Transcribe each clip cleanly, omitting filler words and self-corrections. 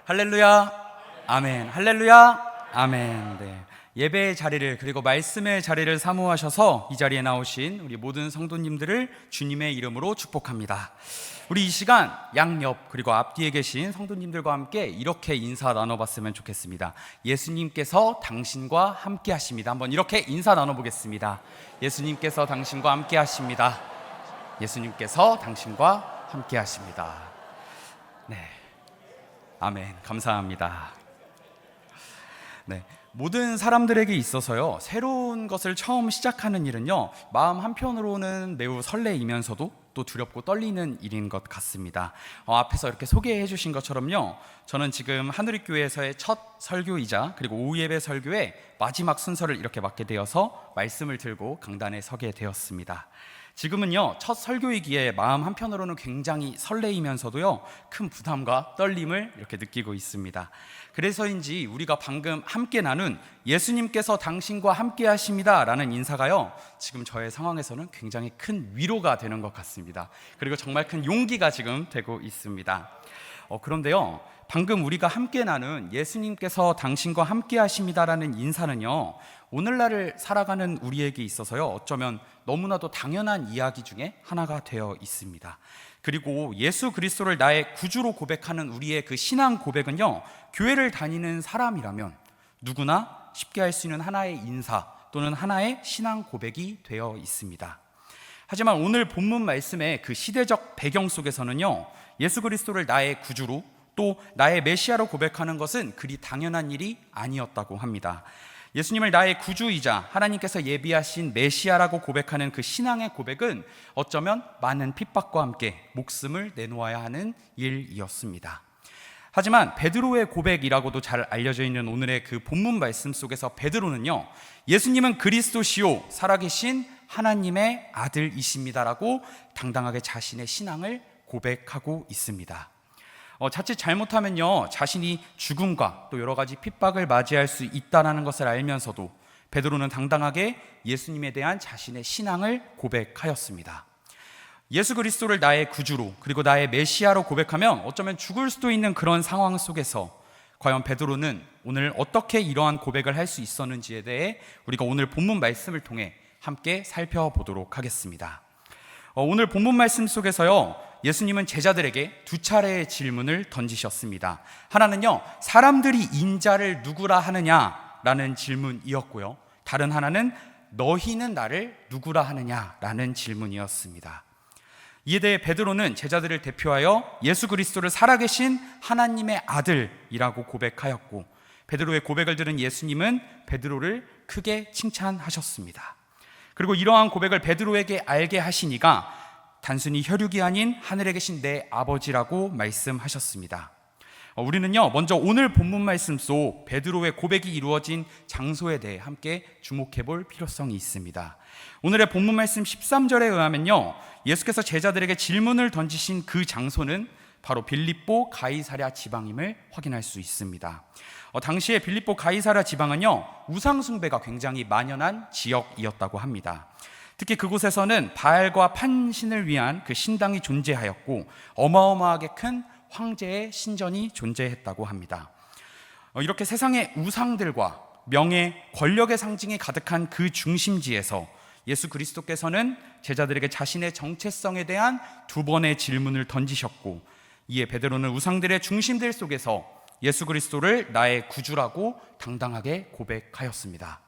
할렐루야, 아멘. 할렐루야, 아멘. 네. 예배의 자리를 그리고 말씀의 자리를 사모하셔서 이 자리에 나오신 우리 모든 성도님들을 주님의 이름으로 축복합니다. 우리 이 시간 양옆 그리고 앞뒤에 계신 성도님들과 함께 이렇게 인사 나눠봤으면 좋겠습니다. 예수님께서 당신과 함께 하십니다. 한번 이렇게 인사 나눠보겠습니다. 예수님께서 당신과 함께 하십니다. 예수님께서 당신과 함께 하십니다. 네, 아멘. 감사합니다. 네, 모든 사람들에게 있어서요, 새로운 것을 처음 시작하는 일은요, 마음 한편으로는 매우 설레이면서도 또 두렵고 떨리는 일인 것 같습니다. 앞에서 이렇게 소개해 주신 것처럼요, 저는 지금 하늘교회에서의 첫 설교이자 그리고 오후 예배 설교의 마지막 순서를 이렇게 맡게 되어서 말씀을 들고 강단에 서게 되었습니다. 지금은요, 첫 설교이기에 마음 한편으로는 굉장히 설레이면서도요, 큰 부담과 떨림을 이렇게 느끼고 있습니다. 그래서인지 우리가 방금 함께 나눈 예수님께서 당신과 함께 하십니다 라는 인사가요, 지금 저의 상황에서는 굉장히 큰 위로가 되는 것 같습니다. 그리고 정말 큰 용기가 지금 되고 있습니다. 그런데요, 방금 우리가 함께 나눈 예수님께서 당신과 함께 하십니다라는 인사는요, 오늘날을 살아가는 우리에게 있어서요, 어쩌면 너무나도 당연한 이야기 중에 하나가 되어 있습니다. 그리고 예수 그리스도를 나의 구주로 고백하는 우리의 그 신앙 고백은요, 교회를 다니는 사람이라면 누구나 쉽게 할 수 있는 하나의 인사 또는 하나의 신앙 고백이 되어 있습니다. 하지만 오늘 본문 말씀의 그 시대적 배경 속에서는요, 예수 그리스도를 나의 구주로 또 나의 메시아로 고백하는 것은 그리 당연한 일이 아니었다고 합니다. 예수님을 나의 구주이자 하나님께서 예비하신 메시아라고 고백하는 그 신앙의 고백은 어쩌면 많은 핍박과 함께 목숨을 내놓아야 하는 일이었습니다. 하지만 베드로의 고백이라고도 잘 알려져 있는 오늘의 그 본문 말씀 속에서 베드로는요, 예수님은 그리스도시요 살아계신 하나님의 아들이십니다라고 당당하게 자신의 신앙을 고백하고 있습니다. 자칫 잘못하면요, 자신이 죽음과 또 여러 가지 핍박을 맞이할 수 있다는 것을 알면서도 베드로는 당당하게 예수님에 대한 자신의 신앙을 고백하였습니다. 예수 그리스도를 나의 구주로 그리고 나의 메시아로 고백하면 어쩌면 죽을 수도 있는 그런 상황 속에서 과연 베드로는 오늘 어떻게 이러한 고백을 할 수 있었는지에 대해 우리가 오늘 본문 말씀을 통해 함께 살펴보도록 하겠습니다. 오늘 본문 말씀 속에서요, 예수님은 제자들에게 두 차례의 질문을 던지셨습니다. 하나는요, 사람들이 인자를 누구라 하느냐라는 질문이었고요, 다른 하나는 너희는 나를 누구라 하느냐라는 질문이었습니다. 이에 대해 베드로는 제자들을 대표하여 예수 그리스도를 살아계신 하나님의 아들이라고 고백하였고, 베드로의 고백을 들은 예수님은 베드로를 크게 칭찬하셨습니다. 그리고 이러한 고백을 베드로에게 알게 하시니가 단순히 혈육이 아닌 하늘에 계신 내 아버지라고 말씀하셨습니다. 우리는요, 먼저 오늘 본문 말씀 속 베드로의 고백이 이루어진 장소에 대해 함께 주목해 볼 필요성이 있습니다. 오늘의 본문 말씀 13절에 의하면요, 예수께서 제자들에게 질문을 던지신 그 장소는 바로 빌립보 가이사랴 지방임을 확인할 수 있습니다. 당시에 빌립보 가이사랴 지방은요, 우상 숭배가 굉장히 만연한 지역이었다고 합니다. 특히 그곳에서는 바알과 판신을 위한 그 신당이 존재하였고 어마어마하게 큰 황제의 신전이 존재했다고 합니다. 이렇게 세상의 우상들과 명예, 권력의 상징이 가득한 그 중심지에서 예수 그리스도께서는 제자들에게 자신의 정체성에 대한 두 번의 질문을 던지셨고, 이에 베드로는 우상들의 중심들 속에서 예수 그리스도를 나의 구주라고 당당하게 고백하였습니다.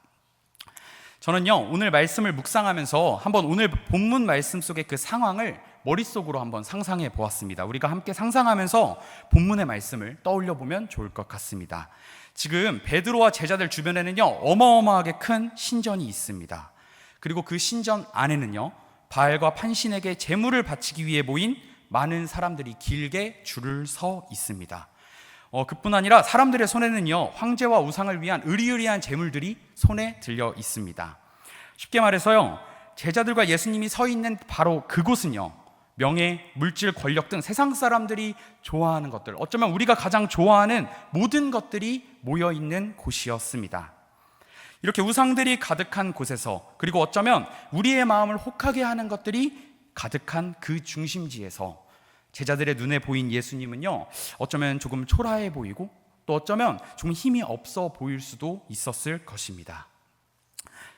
저는요, 오늘 말씀을 묵상하면서 한번 오늘 본문 말씀 속의 그 상황을 머릿속으로 한번 상상해 보았습니다. 우리가 함께 상상하면서 본문의 말씀을 떠올려 보면 좋을 것 같습니다. 지금 베드로와 제자들 주변에는요, 어마어마하게 큰 신전이 있습니다. 그리고 그 신전 안에는요, 바알과 판신에게 제물을 바치기 위해 모인 많은 사람들이 길게 줄을 서 있습니다. 그뿐 아니라 사람들의 손에는요, 황제와 우상을 위한 으리으리한 제물들이 손에 들려 있습니다. 쉽게 말해서요, 제자들과 예수님이 서 있는 바로 그곳은요, 명예, 물질, 권력 등 세상 사람들이 좋아하는 것들, 어쩌면 우리가 가장 좋아하는 모든 것들이 모여 있는 곳이었습니다. 이렇게 우상들이 가득한 곳에서, 그리고 어쩌면 우리의 마음을 혹하게 하는 것들이 가득한 그 중심지에서 제자들의 눈에 보인 예수님은요, 어쩌면 조금 초라해 보이고 또 어쩌면 좀 힘이 없어 보일 수도 있었을 것입니다.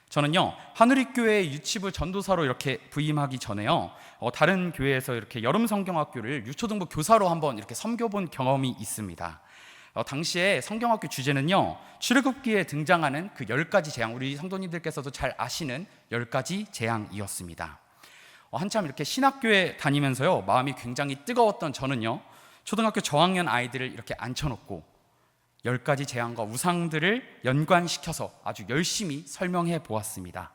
저는요, 하누리교회 유치부 전도사로 이렇게 부임하기 전에요, 다른 교회에서 이렇게 여름 성경학교를 유초등부 교사로 한번 이렇게 섬겨본 경험이 있습니다. 당시에 성경학교 주제는요, 출애굽기에 등장하는 그 10가지 재앙, 우리 성도님들께서도 잘 아시는 10가지 재앙이었습니다. 한참 이렇게 신학교에 다니면서요, 마음이 굉장히 뜨거웠던 저는요, 초등학교 저학년 아이들을 이렇게 앉혀놓고 10가지 재앙과 우상들을 연관시켜서 아주 열심히 설명해 보았습니다.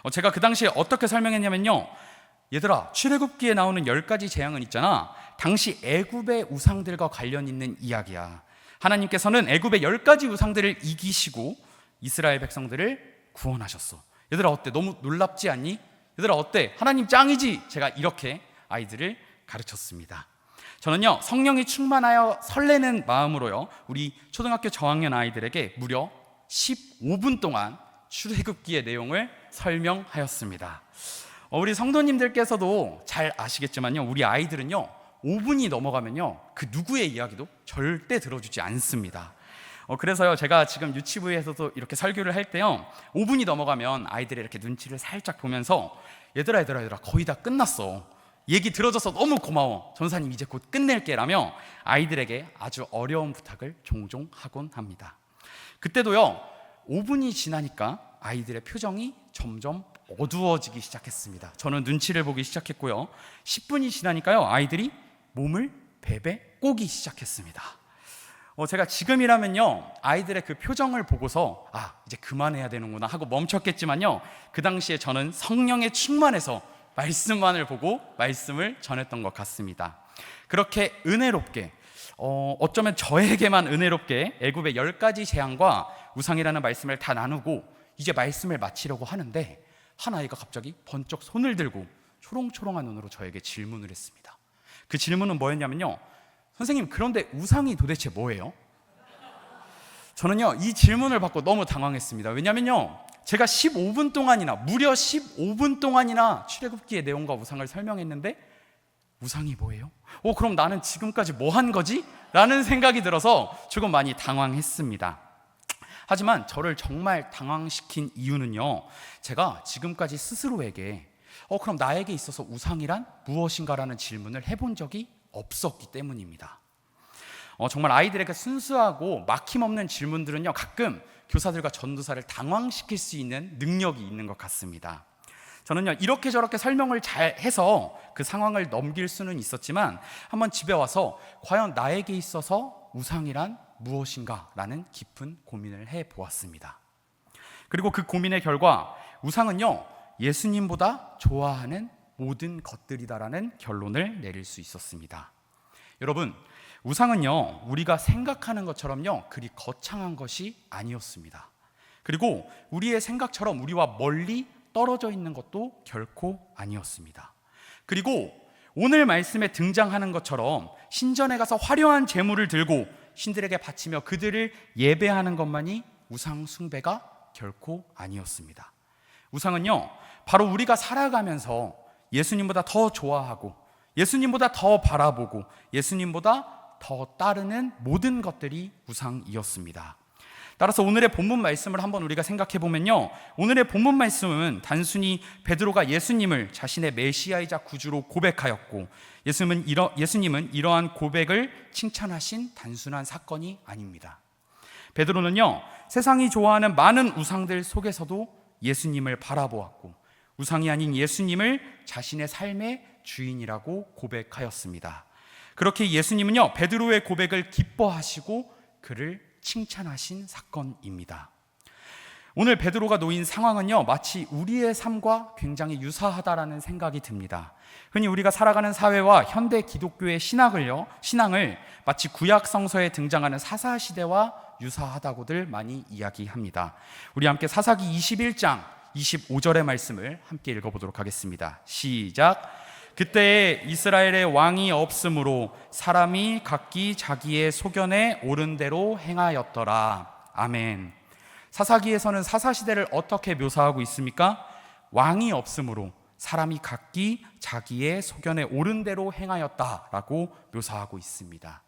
제가 그 당시에 어떻게 설명했냐면요, 얘들아, 출애굽기에 나오는 10가지 재앙은 있잖아, 당시 애굽의 우상들과 관련 있는 이야기야. 하나님께서는 애굽의 10가지 우상들을 이기시고 이스라엘 백성들을 구원하셨어. 얘들아, 어때? 너무 놀랍지 않니? 얘들아, 어때? 하나님 짱이지? 제가 이렇게 아이들을 가르쳤습니다. 저는요, 성령이 충만하여 설레는 마음으로요, 우리 초등학교 저학년 아이들에게 무려 15분 동안 출애굽기의 내용을 설명하였습니다. 우리 성도님들께서도 잘 아시겠지만요, 우리 아이들은요 5분이 넘어가면요 그 누구의 이야기도 절대 들어주지 않습니다. 그래서요, 제가 지금 유치부에서도 이렇게 설교를 할 때요, 5분이 넘어가면 아이들의 이렇게 눈치를 살짝 보면서 얘들아 거의 다 끝났어, 얘기 들어줘서 너무 고마워, 전사님 이제 곧 끝낼게 라며 아이들에게 아주 어려운 부탁을 종종 하곤 합니다. 그때도요, 5분이 지나니까 아이들의 표정이 점점 어두워지기 시작했습니다. 저는 눈치를 보기 시작했고요, 10분이 지나니까요, 아이들이 몸을 베베 꼬기 시작했습니다. 제가 지금이라면요, 아이들의 그 표정을 보고서 이제 그만해야 되는구나 하고 멈췄겠지만요, 그 당시에 저는 성령에 충만해서 말씀만을 보고 말씀을 전했던 것 같습니다. 그렇게 은혜롭게, 어쩌면 저에게만 은혜롭게 애굽의 10가지 재앙과 우상이라는 말씀을 다 나누고 이제 말씀을 마치려고 하는데, 한 아이가 갑자기 번쩍 손을 들고 초롱초롱한 눈으로 저에게 질문을 했습니다. 그 질문은 뭐였냐면요, 선생님, 그런데 우상이 도대체 뭐예요? 저는요, 이 질문을 받고 너무 당황했습니다. 왜냐면요, 제가 15분 동안이나, 무려 15분 동안이나 출애굽기의 내용과 우상을 설명했는데 우상이 뭐예요? 그럼 나는 지금까지 뭐 한 거지? 라는 생각이 들어서 조금 많이 당황했습니다. 하지만 저를 정말 당황시킨 이유는요, 제가 지금까지 스스로에게 그럼 나에게 있어서 우상이란 무엇인가 라는 질문을 해본 적이 없었기 때문입니다. 정말 아이들에게 순수하고 막힘없는 질문들은요, 가끔 교사들과 전도사를 당황시킬 수 있는 능력이 있는 것 같습니다. 저는요, 이렇게 저렇게 설명을 잘 해서 그 상황을 넘길 수는 있었지만, 한번 집에 와서 과연 나에게 있어서 우상이란 무엇인가 라는 깊은 고민을 해보았습니다. 그리고 그 고민의 결과, 우상은요, 예수님보다 좋아하는 모든 것들이다라는 결론을 내릴 수 있었습니다. 여러분, 우상은요, 우리가 생각하는 것처럼요 그리 거창한 것이 아니었습니다. 그리고 우리의 생각처럼 우리와 멀리 떨어져 있는 것도 결코 아니었습니다. 그리고 오늘 말씀에 등장하는 것처럼 신전에 가서 화려한 제물을 들고 신들에게 바치며 그들을 예배하는 것만이 우상 숭배가 결코 아니었습니다. 우상은요, 바로 우리가 살아가면서 예수님보다 더 좋아하고 예수님보다 더 바라보고 예수님보다 더 따르는 모든 것들이 우상이었습니다. 따라서 오늘의 본문 말씀을 한번 우리가 생각해 보면요, 오늘의 본문 말씀은 단순히 베드로가 예수님을 자신의 메시아이자 구주로 고백하였고, 예수님은 이러한 고백을 칭찬하신 단순한 사건이 아닙니다. 베드로는요, 세상이 좋아하는 많은 우상들 속에서도 예수님을 바라보았고 우상이 아닌 예수님을 자신의 삶의 주인이라고 고백하였습니다. 그렇게 예수님은요, 베드로의 고백을 기뻐하시고 그를 칭찬하신 사건입니다. 오늘 베드로가 놓인 상황은요, 마치 우리의 삶과 굉장히 유사하다라는 생각이 듭니다. 흔히 우리가 살아가는 사회와 현대 기독교의 신앙을 마치 구약 성서에 등장하는 사사시대와 유사하다고들 많이 이야기합니다. 우리 함께 사사기 21장 25절의 말씀을 함께 읽어보도록 하겠습니다. 시작. 그때에 이스라엘의 왕이 없으므로 사람이 각기 자기의 소견에 옳은 대로 행하였더라. 아멘. 사사기에서는 사사시대를 어떻게 묘사하고 있습니까? 왕이 없으므로 사람이 각기 자기의 소견에 옳은 대로 행하였다라고 묘사하고 있습니다.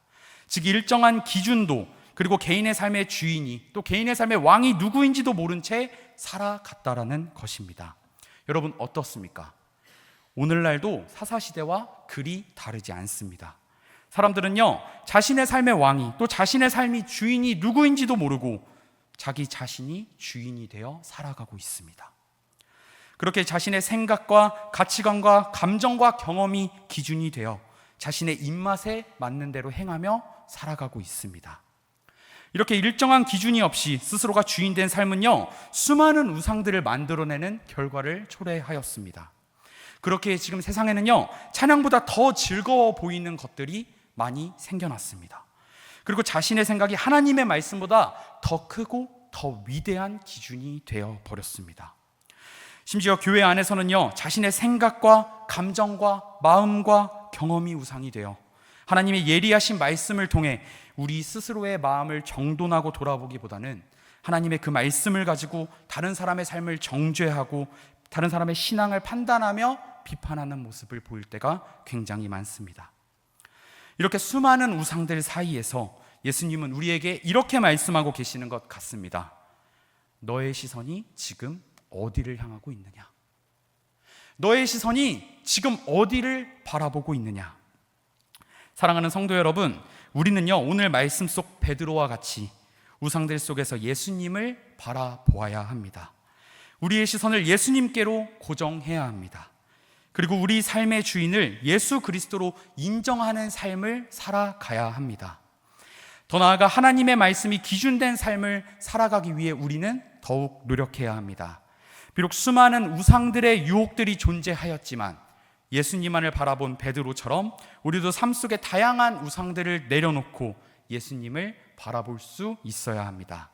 즉 일정한 기준도, 그리고 개인의 삶의 주인이, 또 개인의 삶의 왕이 누구인지도 모른 채 살아갔다라는 것입니다. 여러분 어떻습니까? 오늘날도 사사시대와 그리 다르지 않습니다. 사람들은요, 자신의 삶의 왕이, 또 자신의 삶이 주인이 누구인지도 모르고 자기 자신이 주인이 되어 살아가고 있습니다. 그렇게 자신의 생각과 가치관과 감정과 경험이 기준이 되어 자신의 입맛에 맞는 대로 행하며 살아가고 있습니다. 이렇게 일정한 기준이 없이 스스로가 주인된 삶은요, 수많은 우상들을 만들어내는 결과를 초래하였습니다. 그렇게 지금 세상에는요, 찬양보다 더 즐거워 보이는 것들이 많이 생겨났습니다. 그리고 자신의 생각이 하나님의 말씀보다 더 크고 더 위대한 기준이 되어 버렸습니다. 심지어 교회 안에서는요, 자신의 생각과 감정과 마음과 경험이 우상이 되어 하나님의 예리하신 말씀을 통해 우리 스스로의 마음을 정돈하고 돌아보기보다는 하나님의 그 말씀을 가지고 다른 사람의 삶을 정죄하고 다른 사람의 신앙을 판단하며 비판하는 모습을 보일 때가 굉장히 많습니다. 이렇게 수많은 우상들 사이에서 예수님은 우리에게 이렇게 말씀하고 계시는 것 같습니다. 너의 시선이 지금 어디를 향하고 있느냐? 너의 시선이 지금 어디를 바라보고 있느냐? 사랑하는 성도 여러분, 우리는요, 오늘 말씀 속 베드로와 같이 우상들 속에서 예수님을 바라보아야 합니다. 우리의 시선을 예수님께로 고정해야 합니다. 그리고 우리 삶의 주인을 예수 그리스도로 인정하는 삶을 살아가야 합니다. 더 나아가 하나님의 말씀이 기준된 삶을 살아가기 위해 우리는 더욱 노력해야 합니다. 비록 수많은 우상들의 유혹들이 존재하였지만 예수님만을 바라본 베드로처럼 우리도 삶 속에 다양한 우상들을 내려놓고 예수님을 바라볼 수 있어야 합니다.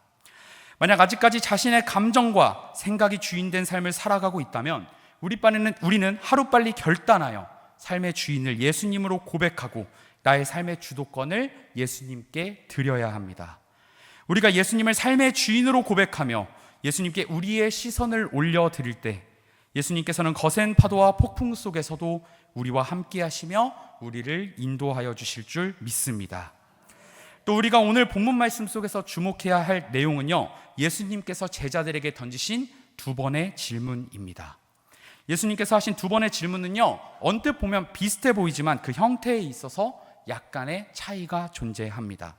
만약 아직까지 자신의 감정과 생각이 주인된 삶을 살아가고 있다면 우리는 하루빨리 결단하여 삶의 주인을 예수님으로 고백하고 나의 삶의 주도권을 예수님께 드려야 합니다. 우리가 예수님을 삶의 주인으로 고백하며 예수님께 우리의 시선을 올려드릴 때 예수님께서는 거센 파도와 폭풍 속에서도 우리와 함께 하시며 우리를 인도하여 주실 줄 믿습니다. 또 우리가 오늘 본문 말씀 속에서 주목해야 할 내용은요, 예수님께서 제자들에게 던지신 두 번의 질문입니다. 예수님께서 하신 두 번의 질문은요, 언뜻 보면 비슷해 보이지만 그 형태에 있어서 약간의 차이가 존재합니다.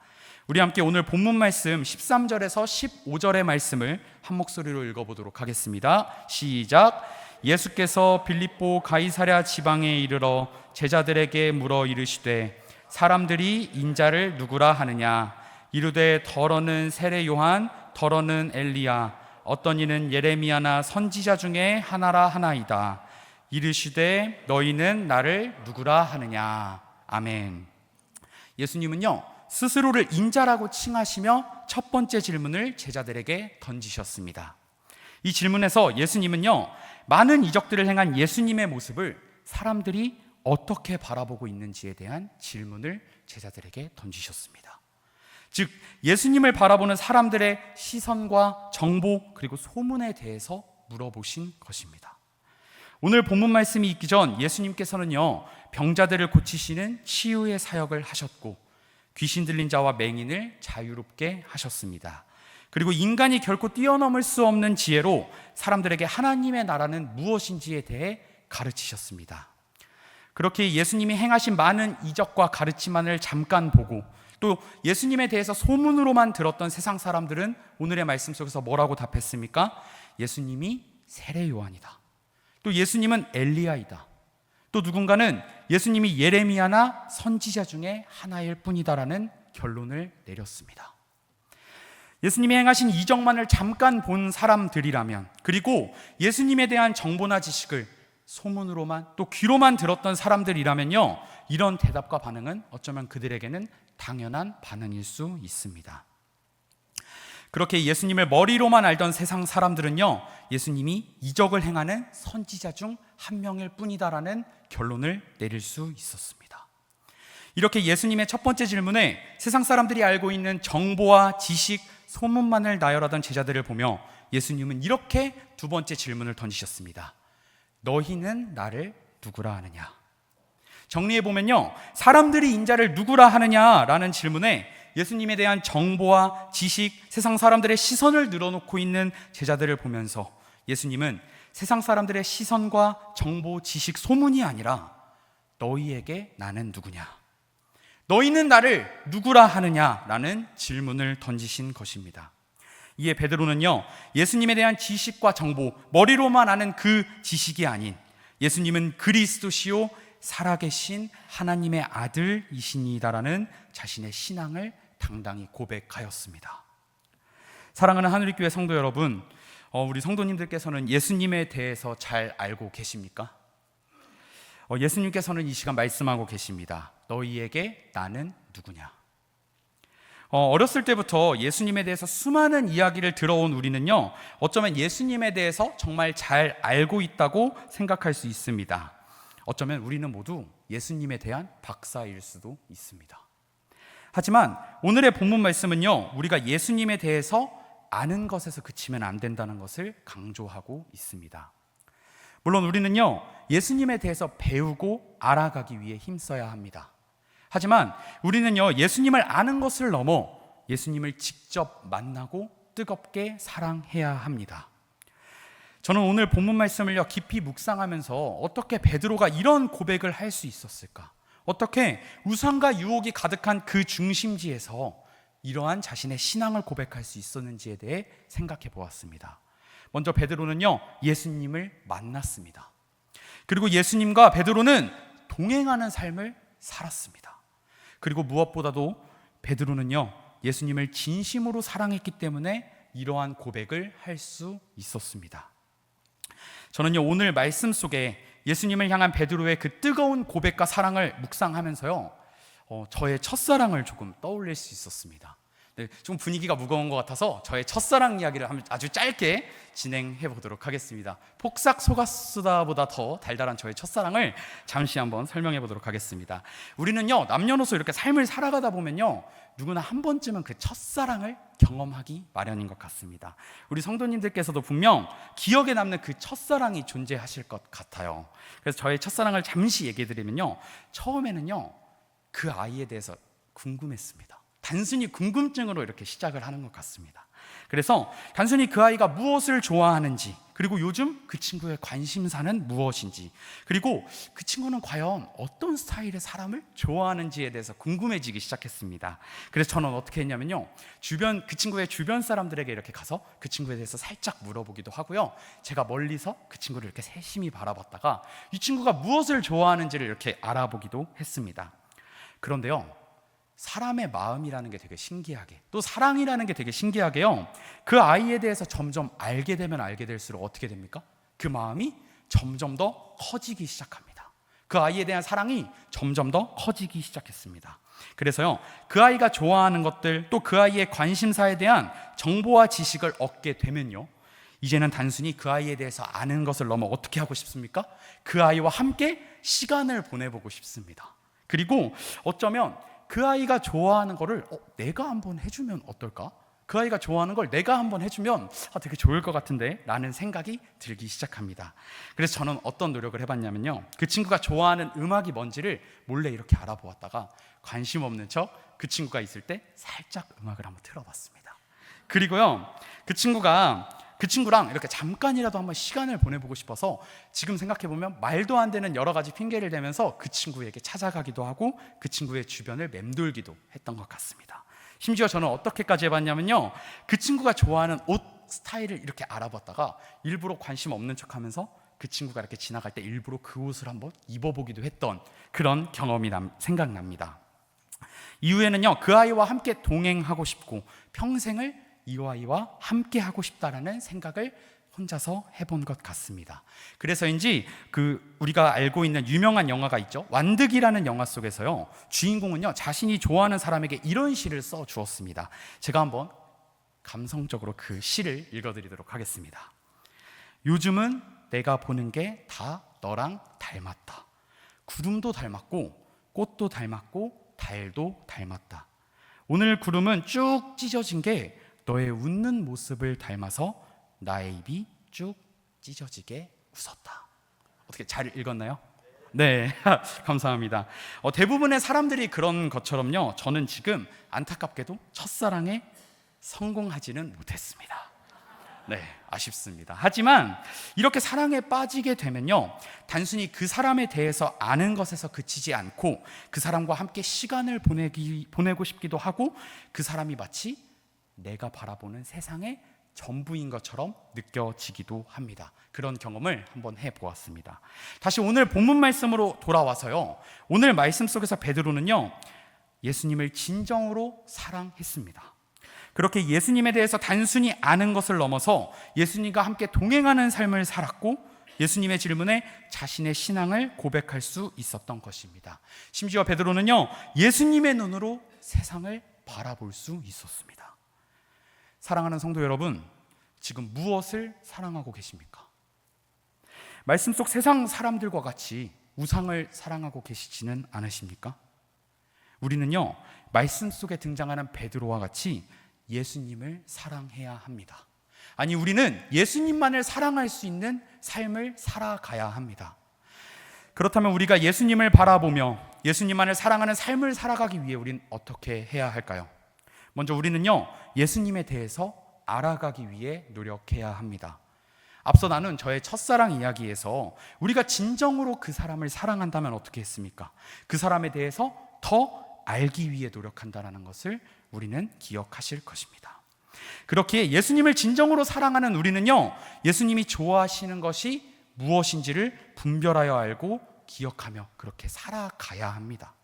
우리 함께 오늘 본문 말씀 13절에서 15절의 말씀을 한 목소리로 읽어보도록 하겠습니다. 시작. 예수께서 빌립보 가이사랴 지방에 이르러 제자들에게 물어 이르시되 사람들이 인자를 누구라 하느냐? 이르되 더러는 세례 요한, 더러는 엘리야, 어떤 이는 예레미야나 선지자 중에 하나라 하나이다. 이르시되 너희는 나를 누구라 하느냐? 아멘. 예수님은요, 스스로를 인자라고 칭하시며 첫 번째 질문을 제자들에게 던지셨습니다. 이 질문에서 예수님은요, 많은 이적들을 행한 예수님의 모습을 사람들이 어떻게 바라보고 있는지에 대한 질문을 제자들에게 던지셨습니다. 즉 예수님을 바라보는 사람들의 시선과 정보 그리고 소문에 대해서 물어보신 것입니다. 오늘 본문 말씀이 있기 전 예수님께서는요, 병자들을 고치시는 치유의 사역을 하셨고 귀신 들린 자와 맹인을 자유롭게 하셨습니다. 그리고 인간이 결코 뛰어넘을 수 없는 지혜로 사람들에게 하나님의 나라는 무엇인지에 대해 가르치셨습니다. 그렇게 예수님이 행하신 많은 이적과 가르침만을 잠깐 보고 또 예수님에 대해서 소문으로만 들었던 세상 사람들은 오늘의 말씀 속에서 뭐라고 답했습니까? 예수님이 세례 요한이다. 또 예수님은 엘리야이다. 또 누군가는 예수님이 예레미야나 선지자 중에 하나일 뿐이다라는 결론을 내렸습니다. 예수님이 행하신 이적만을 잠깐 본 사람들이라면, 그리고 예수님에 대한 정보나 지식을 소문으로만 또 귀로만 들었던 사람들이라면요, 이런 대답과 반응은 어쩌면 그들에게는 당연한 반응일 수 있습니다. 그렇게 예수님을 머리로만 알던 세상 사람들은요, 예수님이 이적을 행하는 선지자 중 한 명일 뿐이다라는 결론을 내릴 수 있었습니다. 이렇게 예수님의 첫 번째 질문에 세상 사람들이 알고 있는 정보와 지식, 소문만을 나열하던 제자들을 보며 예수님은 이렇게 두 번째 질문을 던지셨습니다. 너희는 나를 누구라 하느냐. 정리해보면요, 사람들이 인자를 누구라 하느냐라는 질문에 예수님에 대한 정보와 지식, 세상 사람들의 시선을 늘어놓고 있는 제자들을 보면서 예수님은 세상 사람들의 시선과 정보, 지식, 소문이 아니라 너희에게 나는 누구냐, 너희는 나를 누구라 하느냐라는 질문을 던지신 것입니다. 이에 베드로는요, 예수님에 대한 지식과 정보, 머리로만 아는 그 지식이 아닌 예수님은 그리스도시요 살아계신 하나님의 아들이시니다라는 자신의 신앙을 당당히 고백하였습니다. 사랑하는 하늘교회 성도 여러분, 우리 성도님들께서는 예수님에 대해서 잘 알고 계십니까? 예수님께서는 이 시간 말씀하고 계십니다. 너희에게 나는 누구냐? 어렸을 때부터 예수님에 대해서 수많은 이야기를 들어온 우리는요, 어쩌면 예수님에 대해서 정말 잘 알고 있다고 생각할 수 있습니다. 어쩌면 우리는 모두 예수님에 대한 박사일 수도 있습니다. 하지만 오늘의 본문 말씀은요, 우리가 예수님에 대해서 아는 것에서 그치면 안 된다는 것을 강조하고 있습니다. 물론 우리는요, 예수님에 대해서 배우고 알아가기 위해 힘써야 합니다. 하지만 우리는요, 예수님을 아는 것을 넘어 예수님을 직접 만나고 뜨겁게 사랑해야 합니다. 저는 오늘 본문 말씀을요, 깊이 묵상하면서 어떻게 베드로가 이런 고백을 할 수 있었을까? 어떻게 우상과 유혹이 가득한 그 중심지에서 이러한 자신의 신앙을 고백할 수 있었는지에 대해 생각해 보았습니다. 먼저 베드로는요, 예수님을 만났습니다. 그리고 예수님과 베드로는 동행하는 삶을 살았습니다. 그리고 무엇보다도 베드로는요, 예수님을 진심으로 사랑했기 때문에 이러한 고백을 할 수 있었습니다. 저는요, 오늘 말씀 속에 예수님을 향한 베드로의 그 뜨거운 고백과 사랑을 묵상하면서요, 저의 첫사랑을 조금 떠올릴 수 있었습니다. 네, 좀 분위기가 무거운 것 같아서 저의 첫사랑 이야기를 아주 짧게 진행해 보도록 하겠습니다. 폭삭 속았수다보다 더 달달한 저의 첫사랑을 잠시 한번 설명해 보도록 하겠습니다. 우리는요, 남녀노소 이렇게 삶을 살아가다 보면요, 누구나 한 번쯤은 그 첫사랑을 경험하기 마련인 것 같습니다. 우리 성도님들께서도 분명 기억에 남는 그 첫사랑이 존재하실 것 같아요. 그래서 저의 첫사랑을 잠시 얘기해 드리면요, 처음에는요, 그 아이에 대해서 궁금했습니다. 단순히 궁금증으로 이렇게 시작을 하는 것 같습니다. 그래서 단순히 그 아이가 무엇을 좋아하는지, 그리고 요즘 그 친구의 관심사는 무엇인지, 그리고 그 친구는 과연 어떤 스타일의 사람을 좋아하는지에 대해서 궁금해지기 시작했습니다. 그래서 저는 어떻게 했냐면요, 그 친구의 주변 사람들에게 이렇게 가서 그 친구에 대해서 살짝 물어보기도 하고요, 제가 멀리서 그 친구를 이렇게 세심히 바라봤다가 이 친구가 무엇을 좋아하는지를 이렇게 알아보기도 했습니다. 그런데요, 사람의 마음이라는 게 되게 신기하게, 또 사랑이라는 게 되게 신기하게요, 그 아이에 대해서 점점 알게 되면 알게 될수록 어떻게 됩니까? 그 마음이 점점 더 커지기 시작합니다. 그 아이에 대한 사랑이 점점 더 커지기 시작했습니다. 그래서요, 그 아이가 좋아하는 것들, 또 그 아이의 관심사에 대한 정보와 지식을 얻게 되면요, 이제는 단순히 그 아이에 대해서 아는 것을 넘어 어떻게 하고 싶습니까? 그 아이와 함께 시간을 보내보고 싶습니다. 그리고 어쩌면 그 아이가 좋아하는 거를 내가 한번 해주면 어떨까? 그 아이가 좋아하는 걸 내가 한번 해주면 되게 좋을 것 같은데 라는 생각이 들기 시작합니다. 그래서 저는 어떤 노력을 해봤냐면요, 그 친구가 좋아하는 음악이 뭔지를 몰래 이렇게 알아보았다가 관심 없는 척 그 친구가 있을 때 살짝 음악을 한번 틀어봤습니다. 그리고요, 그 친구랑 이렇게 잠깐이라도 한번 시간을 보내보고 싶어서 지금 생각해보면 말도 안 되는 여러 가지 핑계를 대면서 그 친구에게 찾아가기도 하고 그 친구의 주변을 맴돌기도 했던 것 같습니다. 심지어 저는 어떻게까지 해봤냐면요, 그 친구가 좋아하는 옷 스타일을 이렇게 알아봤다가 일부러 관심 없는 척하면서 그 친구가 이렇게 지나갈 때 일부러 그 옷을 한번 입어보기도 했던 그런 경험이 생각납니다. 이후에는요, 그 아이와 함께 동행하고 싶고 평생을 이 아이와 함께 하고 싶다라는 생각을 혼자서 해본 것 같습니다. 그래서인지 우리가 알고 있는 유명한 영화가 있죠, 완득이라는 영화 속에서요, 주인공은요, 자신이 좋아하는 사람에게 이런 시를 써 주었습니다. 제가 한번 감성적으로 그 시를 읽어드리도록 하겠습니다. 요즘은 내가 보는 게 다 너랑 닮았다. 구름도 닮았고 꽃도 닮았고 달도 닮았다. 오늘 구름은 쭉 찢어진 게 너의 웃는 모습을 닮아서 나의 입이 쭉 찢어지게 웃었다. 어떻게 잘 읽었나요? 네, 감사합니다. 대부분의 사람들이 그런 것처럼요, 저는 지금 안타깝게도 첫사랑에 성공하지는 못했습니다. 네, 아쉽습니다. 하지만 이렇게 사랑에 빠지게 되면요, 단순히 그 사람에 대해서 아는 것에서 그치지 않고 그 사람과 함께 시간을 보내고 싶기도 하고, 그 사람이 마치 내가 바라보는 세상의 전부인 것처럼 느껴지기도 합니다. 그런 경험을 한번 해보았습니다. 다시 오늘 본문 말씀으로 돌아와서요, 오늘 말씀 속에서 베드로는요, 예수님을 진정으로 사랑했습니다. 그렇게 예수님에 대해서 단순히 아는 것을 넘어서 예수님과 함께 동행하는 삶을 살았고, 예수님의 질문에 자신의 신앙을 고백할 수 있었던 것입니다. 심지어 베드로는요, 예수님의 눈으로 세상을 바라볼 수 있었습니다. 사랑하는 성도 여러분, 지금 무엇을 사랑하고 계십니까? 말씀 속 세상 사람들과 같이 우상을 사랑하고 계시지는 않으십니까? 우리는요, 말씀 속에 등장하는 베드로와 같이 예수님을 사랑해야 합니다. 아니, 우리는 예수님만을 사랑할 수 있는 삶을 살아가야 합니다. 그렇다면 우리가 예수님을 바라보며 예수님만을 사랑하는 삶을 살아가기 위해 우리는 어떻게 해야 할까요? 먼저 우리는요, 예수님에 대해서 알아가기 위해 노력해야 합니다. 앞서 나눈 저의 첫사랑 이야기에서 우리가 진정으로 그 사람을 사랑한다면 어떻게 했습니까? 그 사람에 대해서 더 알기 위해 노력한다는 것을 우리는 기억하실 것입니다. 그렇게 예수님을 진정으로 사랑하는 우리는요, 예수님이 좋아하시는 것이 무엇인지를 분별하여 알고 기억하며 그렇게 살아가야 합니다.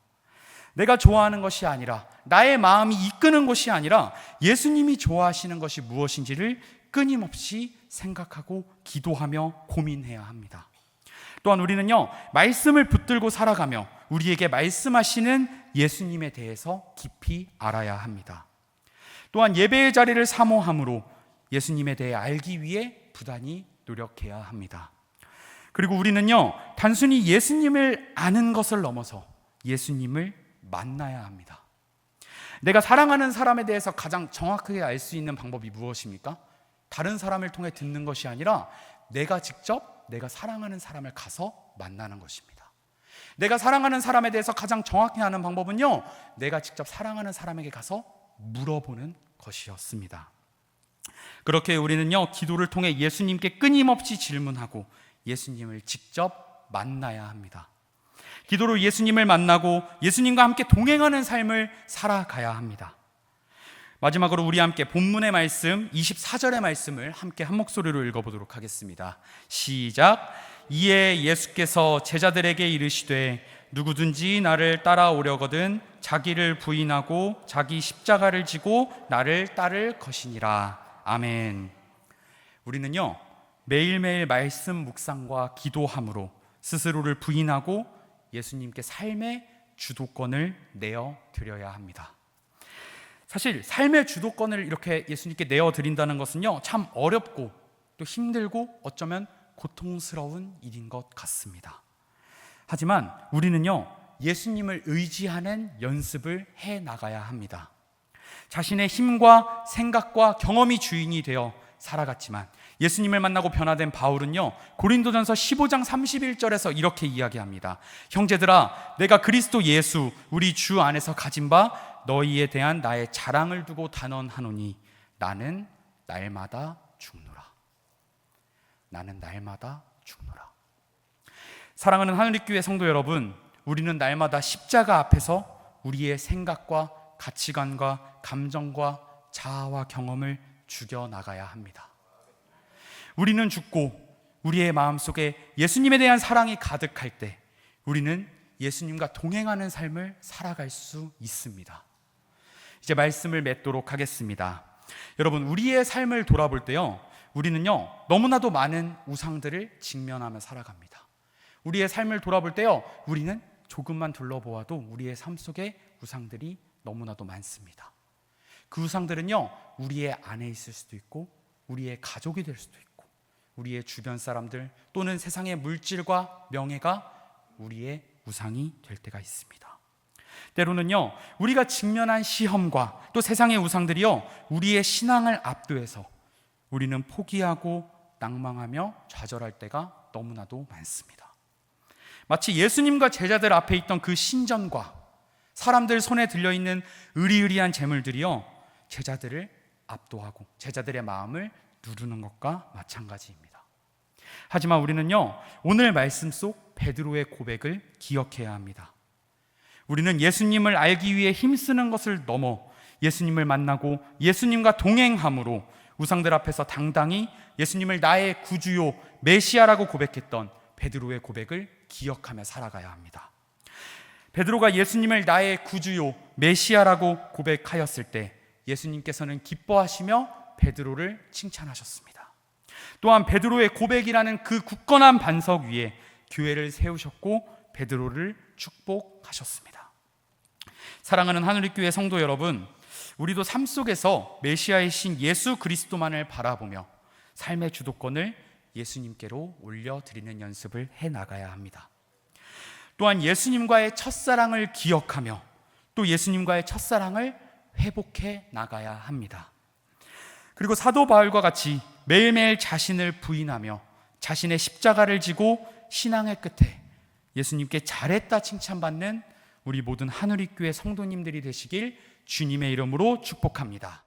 내가 좋아하는 것이 아니라, 나의 마음이 이끄는 것이 아니라 예수님이 좋아하시는 것이 무엇인지를 끊임없이 생각하고 기도하며 고민해야 합니다. 또한 우리는요, 말씀을 붙들고 살아가며 우리에게 말씀하시는 예수님에 대해서 깊이 알아야 합니다. 또한 예배의 자리를 사모함으로 예수님에 대해 알기 위해 부단히 노력해야 합니다. 그리고 우리는요, 단순히 예수님을 아는 것을 넘어서 예수님을 만나야 합니다. 내가 사랑하는 사람에 대해서 가장 정확하게 알 수 있는 방법이 무엇입니까? 다른 사람을 통해 듣는 것이 아니라 내가 직접 내가 사랑하는 사람을 가서 만나는 것입니다. 내가 사랑하는 사람에 대해서 가장 정확히 아는 방법은요, 내가 직접 사랑하는 사람에게 가서 물어보는 것이었습니다. 그렇게 우리는요, 기도를 통해 예수님께 끊임없이 질문하고 예수님을 직접 만나야 합니다. 기도로 예수님을 만나고 예수님과 함께 동행하는 삶을 살아가야 합니다. 마지막으로 우리 함께 본문의 말씀 24절의 말씀을 함께 한 목소리로 읽어보도록 하겠습니다. 시작. 이에 예수께서 제자들에게 이르시되 누구든지 나를 따라오려거든 자기를 부인하고 자기 십자가를 지고 나를 따를 것이니라. 아멘. 우리는요, 매일매일 말씀 묵상과 기도함으로 스스로를 부인하고 예수님께 삶의 주도권을 내어 드려야 합니다. 사실 삶의 주도권을 이렇게 예수님께 내어 드린다는 것은요, 참 어렵고 또 힘들고 어쩌면 고통스러운 일인 것 같습니다. 하지만 우리는요, 예수님을 의지하는 연습을 해 나가야 합니다. 자신의 힘과 생각과 경험이 주인이 되어 살아갔지만 예수님을 만나고 변화된 바울은요, 고린도전서 15장 31절에서 이렇게 이야기합니다. 형제들아, 내가 그리스도 예수 우리 주 안에서 가진 바 너희에 대한 나의 자랑을 두고 단언하노니 나는 날마다 죽노라. 나는 날마다 죽노라. 사랑하는 하늘교회 성도 여러분, 우리는 날마다 십자가 앞에서 우리의 생각과 가치관과 감정과 자아와 경험을 죽여나가야 합니다. 우리는 죽고 우리의 마음속에 예수님에 대한 사랑이 가득할 때 우리는 예수님과 동행하는 삶을 살아갈 수 있습니다. 이제 말씀을 맺도록 하겠습니다. 여러분, 우리의 삶을 돌아볼 때요, 우리는요, 너무나도 많은 우상들을 직면하며 살아갑니다. 우리의 삶을 돌아볼 때요, 우리는 조금만 둘러보아도 우리의 삶 속에 우상들이 너무나도 많습니다. 그 우상들은요, 우리의 안에 있을 수도 있고 우리의 가족이 될 수도 있고 우리의 주변 사람들 또는 세상의 물질과 명예가 우리의 우상이 될 때가 있습니다. 때로는요, 우리가 직면한 시험과 또 세상의 우상들이요, 우리의 신앙을 압도해서 우리는 포기하고 낭망하며 좌절할 때가 너무나도 많습니다. 마치 예수님과 제자들 앞에 있던 그 신전과 사람들 손에 들려있는 으리으리한 재물들이요, 제자들을 압도하고 제자들의 마음을 누르는 것과 마찬가지입니다. 하지만 우리는요, 오늘 말씀 속 베드로의 고백을 기억해야 합니다. 우리는 예수님을 알기 위해 힘쓰는 것을 넘어 예수님을 만나고 예수님과 동행함으로 우상들 앞에서 당당히 예수님을 나의 구주요 메시아라고 고백했던 베드로의 고백을 기억하며 살아가야 합니다. 베드로가 예수님을 나의 구주요 메시아라고 고백하였을 때 예수님께서는 기뻐하시며 베드로를 칭찬하셨습니다. 또한 베드로의 고백이라는 그 굳건한 반석 위에 교회를 세우셨고 베드로를 축복하셨습니다. 사랑하는 하늘교회 성도 여러분, 우리도 삶 속에서 메시아의 신 예수 그리스도만을 바라보며 삶의 주도권을 예수님께로 올려드리는 연습을 해나가야 합니다. 또한 예수님과의 첫사랑을 기억하며 또 예수님과의 첫사랑을 회복해 나가야 합니다. 그리고 사도 바울과 같이 매일매일 자신을 부인하며 자신의 십자가를 지고 신앙의 끝에 예수님께 잘했다 칭찬받는 우리 모든 하늘교회 성도님들이 되시길 주님의 이름으로 축복합니다.